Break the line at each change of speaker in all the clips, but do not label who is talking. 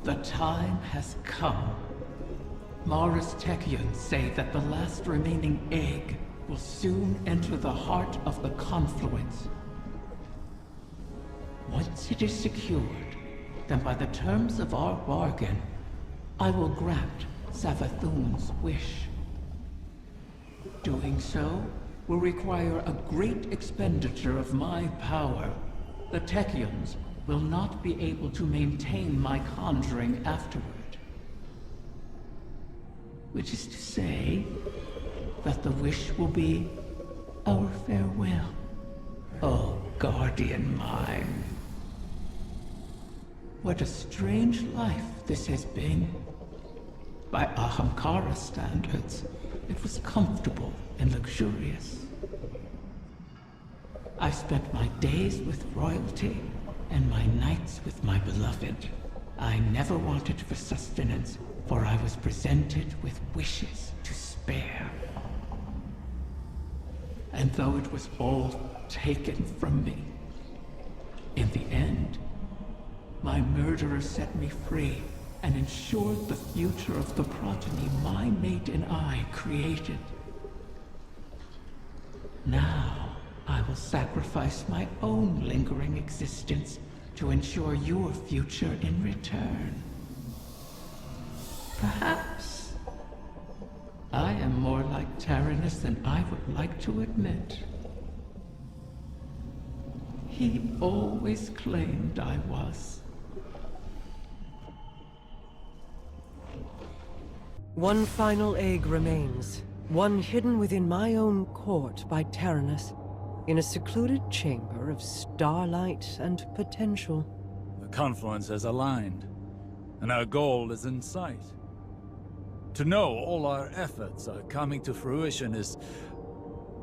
The time has come. Mara's Techians say that the last remaining egg will soon enter the heart of the confluence. Once it is secured, then by the terms of our bargain, I will grant Savathun's wish. Doing so will require a great expenditure of my power. The Techians will not be able to maintain my conjuring afterward. Which is to say, that the wish will be our farewell. Oh, guardian mine. What a strange life this has been. By Ahamkara standards, it was comfortable and luxurious. I spent my days with royalty and my nights with my beloved. I never wanted for sustenance, for I was presented with wishes to spare. And though it was all taken from me, in the end, my murderer set me free and ensured the future of the progeny my mate and I created. Now, I will sacrifice my own lingering existence to ensure your future in return. Perhaps I am more like Tyrannus than I would like to admit. He always claimed I was.
One final egg remains. One hidden within my own court by Tyrannus, in a secluded chamber of starlight and potential.
The confluence has aligned, and our goal is in sight. To know all our efforts are coming to fruition is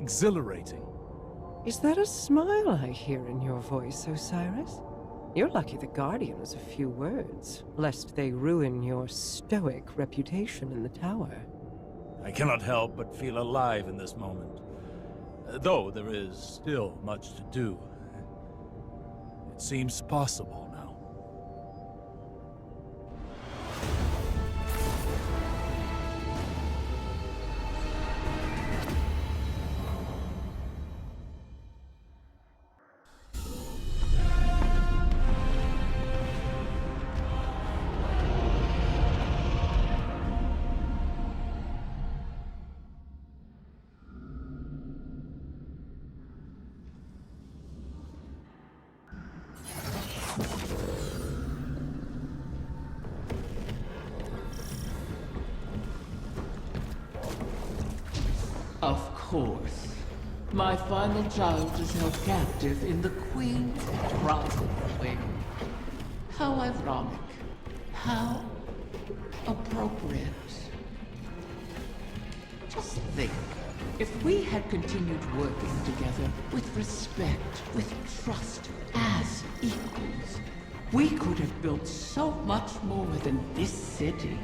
exhilarating.
Is that a smile I hear in your voice, Osiris? You're lucky the Guardian has a few words, lest they ruin your stoic reputation in the tower.
I cannot help but feel alive in this moment. Though there is still much to do. It seems possible now.
Of course. My final child is held captive in the Queen's private wing. How ironic. How appropriate. Just think, if we had continued working together with respect, with trust, as equals, we could have built so much more than this city.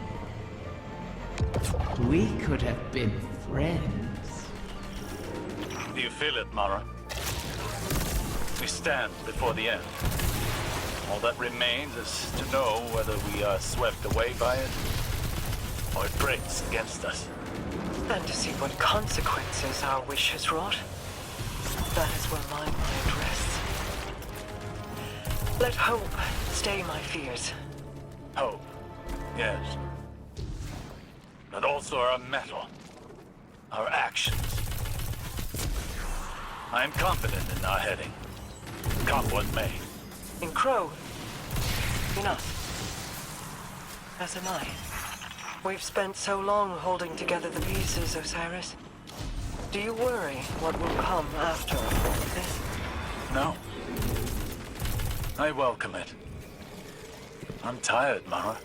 We could have been friends.
Do you feel it, Mara? We stand before the end. All that remains is to know whether we are swept away by it, or it breaks against us.
And to see what consequences our wish has wrought. That is where my mind rests. Let hope stay my fears.
Hope, yes. But also our mettle, our actions. I am confident in our heading. Come what may.
In Crow, enough. As am I. We've spent so long holding together the pieces, Osiris. Do you worry what will come after all of this?
No. I welcome it. I'm tired, Mara.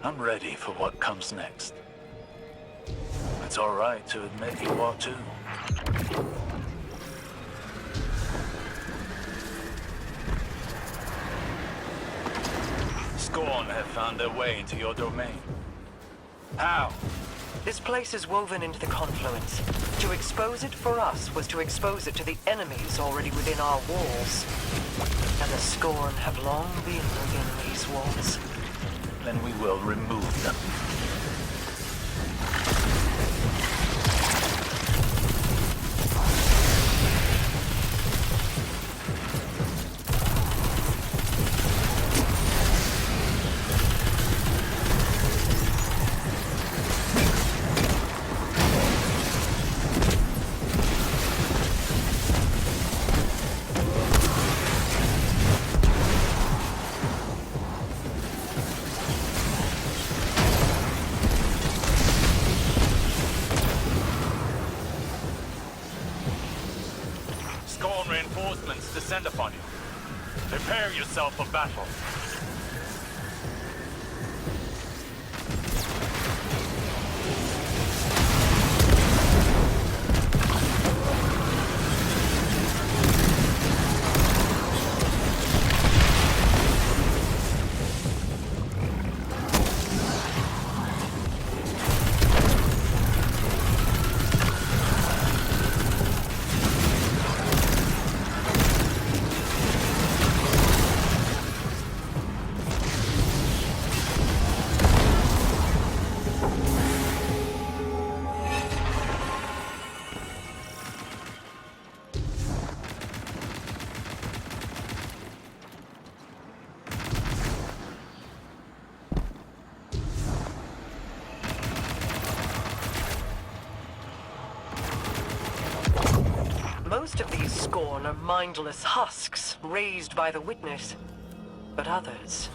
I'm ready for what comes next. It's all right to admit you are too. Scorn have found their way into your domain. How?
This place is woven into the confluence. To expose it for us was to expose it to the enemies already within our walls. And the Scorn have long been within these walls.
then we will remove them. Reinforcements descend upon you. Prepare yourself for battle.
Most of these Scorn are mindless husks raised by the Witness. But others,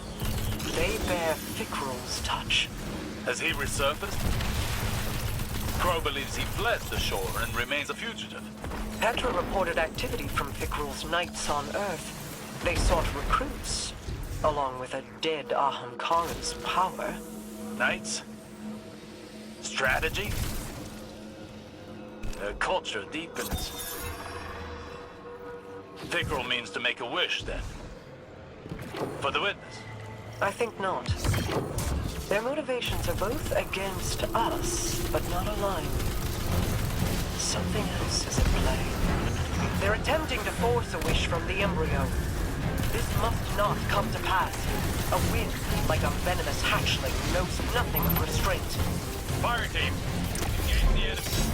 they bear Fickrul's touch.
Has he resurfaced? Crow believes he fled the shore and remains a fugitive.
Petra reported activity from Fickrul's knights on Earth. They sought recruits, along with a dead Ahamkara's power.
Knights? Strategy? Their culture deepens. Fickrul means to make a wish, then. For the Witness?
I think not. Their motivations are both against us, but not aligned. Something else is at play. They're attempting to force a wish from the embryo. This must not come to pass. A wind, like a venomous hatchling, knows nothing of restraint.
Fire team! Engage the enemy!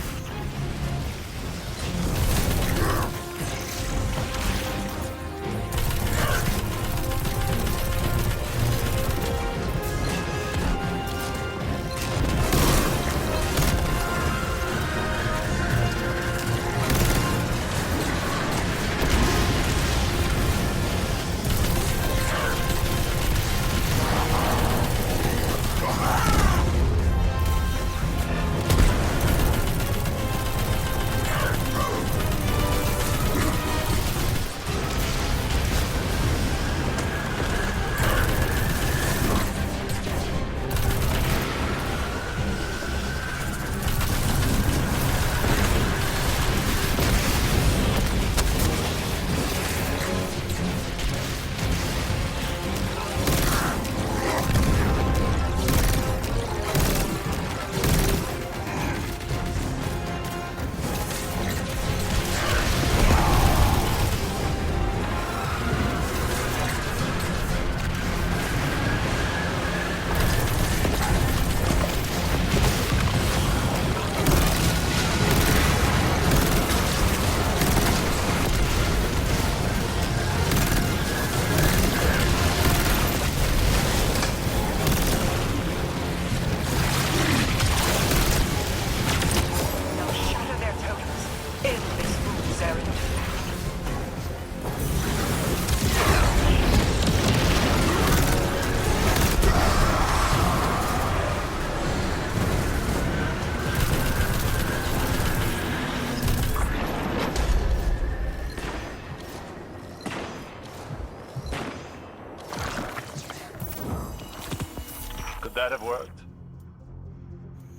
Could that have worked?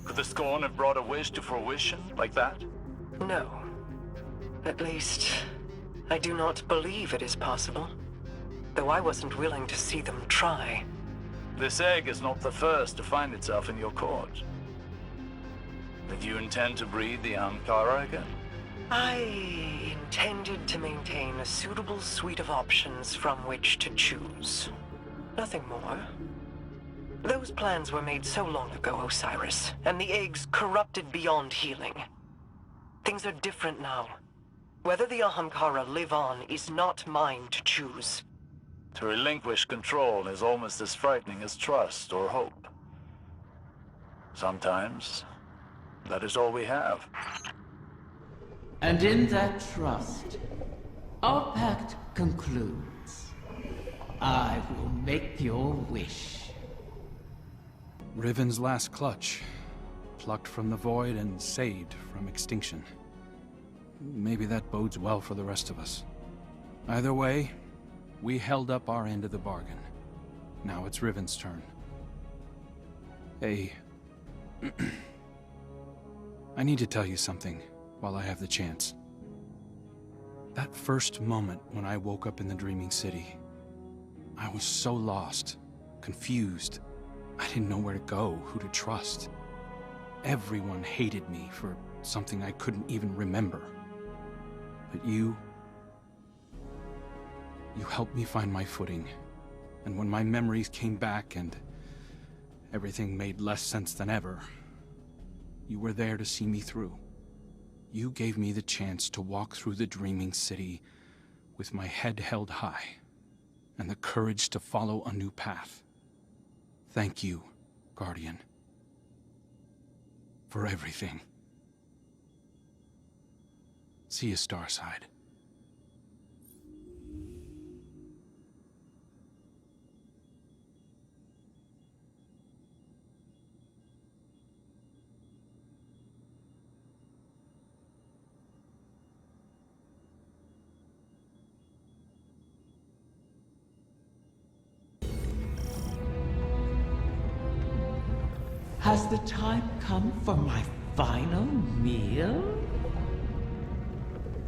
Could the Scorn have brought a wish to fruition like that?
No. At least, I do not believe it is possible. Though I wasn't willing to see them try.
This egg is not the first to find itself in your court. Did you intend to breed the Ahamkara again?
I intended to maintain a suitable suite of options from which to choose. Nothing more. Those plans were made so long ago, Osiris, and the eggs corrupted beyond healing. Things are different now. Whether the Ahamkara live on is not mine to choose.
To relinquish control is almost as frightening as trust or hope. Sometimes, that is all we have.
And in that trust, our pact concludes. I will make your wish.
Riven's last clutch, plucked from the void and saved from extinction. Maybe that bodes well for the rest of us. Either way, we held up our end of the bargain. Now it's Riven's turn. Hey, I need to tell you something while I have the chance. That first moment when I woke up in the Dreaming City, I was so lost, confused. I didn't know where to go, who to trust. Everyone hated me for something I couldn't even remember. But you helped me find my footing. And when my memories came back and everything made less sense than ever, you were there to see me through. You gave me the chance to walk through the Dreaming City with my head held high and the courage to follow a new path. Thank you, Guardian, for everything. See you, Starside.
Has the time come for my final meal?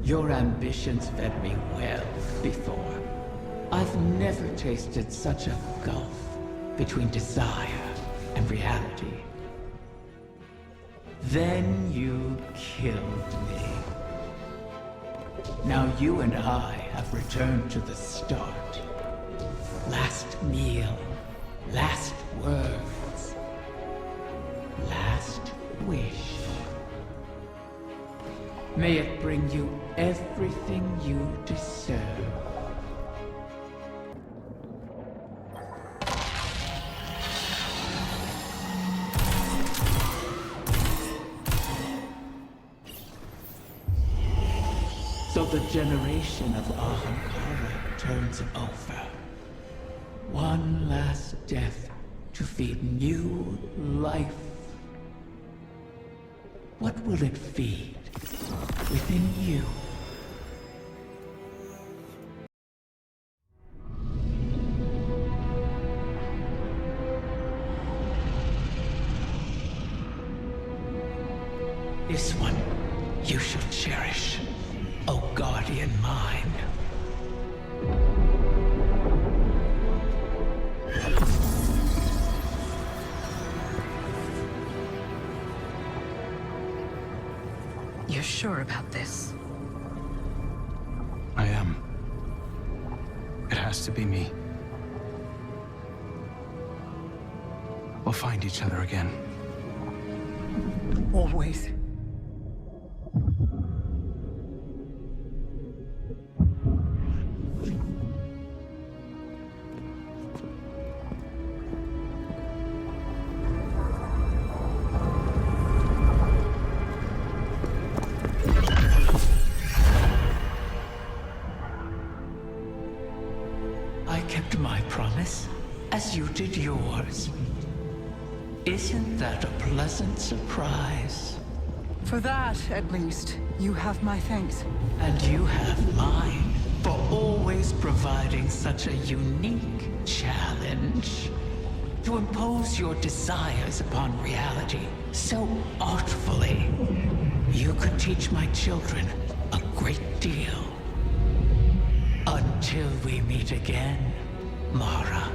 Your ambitions fed me well before. I've never tasted such a gulf between desire and reality. Then you killed me. Now you and I have returned to the start. Last meal, last words, last wish. May it bring you everything you deserve. So the generation of Ahamkara turns over. One last death to feed new life. What will it feed within you? This one you shall cherish, O guardian mine.
You're sure about this?
I am. It has to be me. We'll find each other again.
Always.
I kept my promise, as you did yours. Isn't that a pleasant surprise?
For that, at least, you have my thanks.
And you have mine for always providing such a unique challenge. To impose your desires upon reality so artfully. You could teach my children a great deal. Until we meet again, Mara.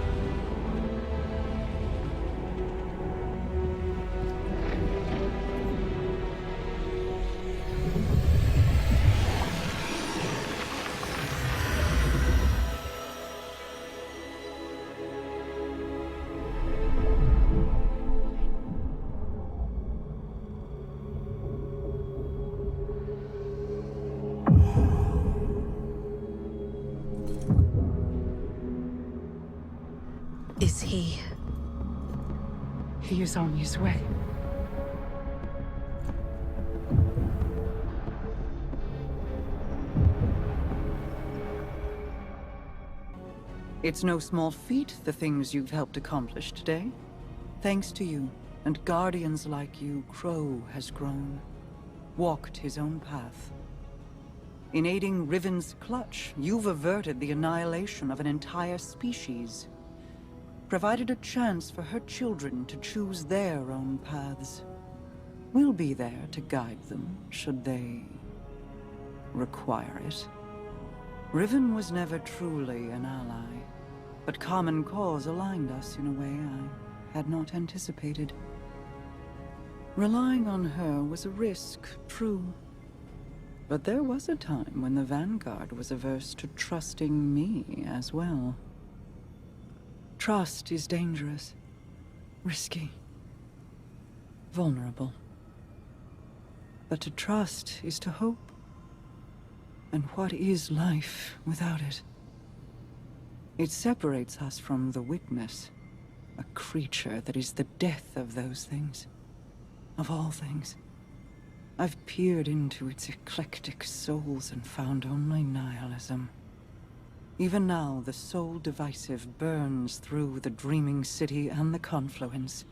Is he?
He is on his way. It's no small feat, the things you've helped accomplish today. Thanks to you, and guardians like you, Crow has grown. Walked his own path. In aiding Riven's clutch, you've averted the annihilation of an entire species. Provided a chance for her children to choose their own paths. We'll be there to guide them, should they require it. Riven was never truly an ally, but common cause aligned us in a way I had not anticipated. Relying on her was a risk, true. But there was a time when the Vanguard was averse to trusting me as well. Trust is dangerous, risky, vulnerable. But to trust is to hope. And what is life without it? It separates us from the witness, a creature that is the death of those things, of all things. I've peered into its eclectic souls and found only nihilism. Even now, the soul divisive burns through the dreaming city and the confluence.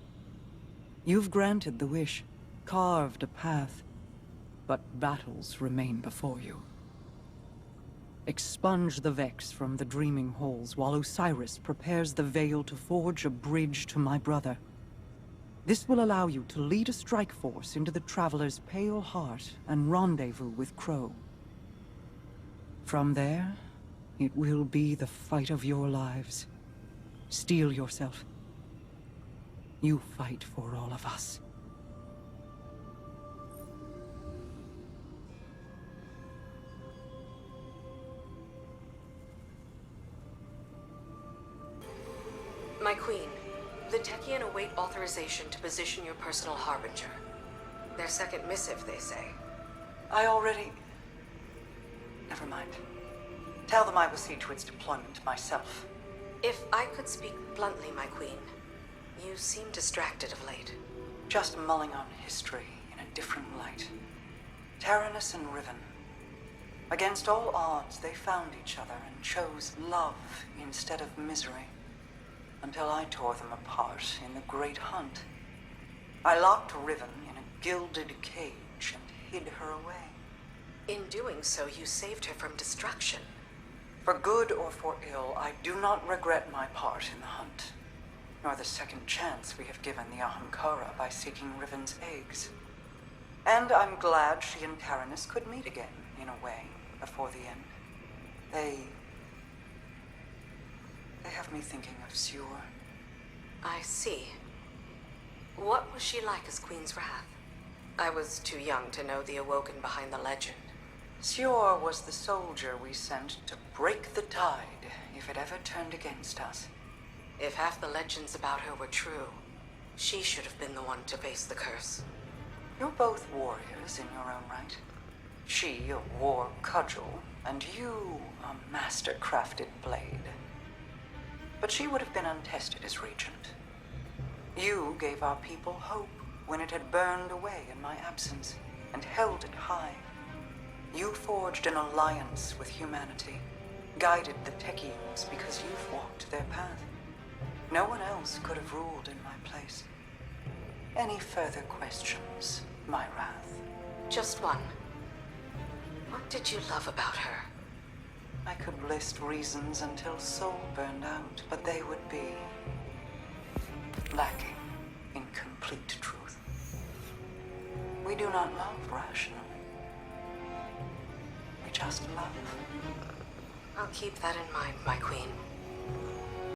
You've granted the wish, carved a path, but battles remain before you. Expunge the Vex from the dreaming halls while Osiris prepares the veil to forge a bridge to my brother. This will allow you to lead a strike force into the Traveler's pale heart and rendezvous with Crow. From there, it will be the fight of your lives. Steel yourself. You fight for all of us.
My queen, the Techien await authorization to position your personal harbinger. Their second missive, they say.
I already... Never mind. Tell them I will see to its deployment myself.
If I could speak bluntly, my queen, you seem distracted of late.
Just mulling on history in a different light. Taranis and Riven. Against all odds, they found each other and chose love instead of misery. Until I tore them apart in the Great Hunt. I locked Riven in a gilded cage and hid her away.
In doing so, you saved her from destruction.
For good or for ill, I do not regret my part in the hunt, nor the second chance we have given the Ahamkara by seeking Riven's eggs. And I'm glad she and Taranis could meet again, in a way, before the end. They have me thinking of Sior.
I see. What was she like as Queen's Wrath? I was too young to know the Awoken behind the legend.
Sior was the soldier we sent to break the tide if it ever turned against us.
If half the legends about her were true, she should have been the one to face the curse.
You're both warriors in your own right. She a war cudgel, and you a master-crafted blade. But she would have been untested as regent. You gave our people hope when it had burned away in my absence, and held it high. You forged an alliance with humanity, guided the Techians because you've walked their path. No one else could have ruled in my place. Any further questions, my wrath?
Just one. What did you love about her?
I could list reasons until soul burned out, but they would be lacking in complete truth. We do not love rationally. We just love.
I'll keep that in mind, my queen.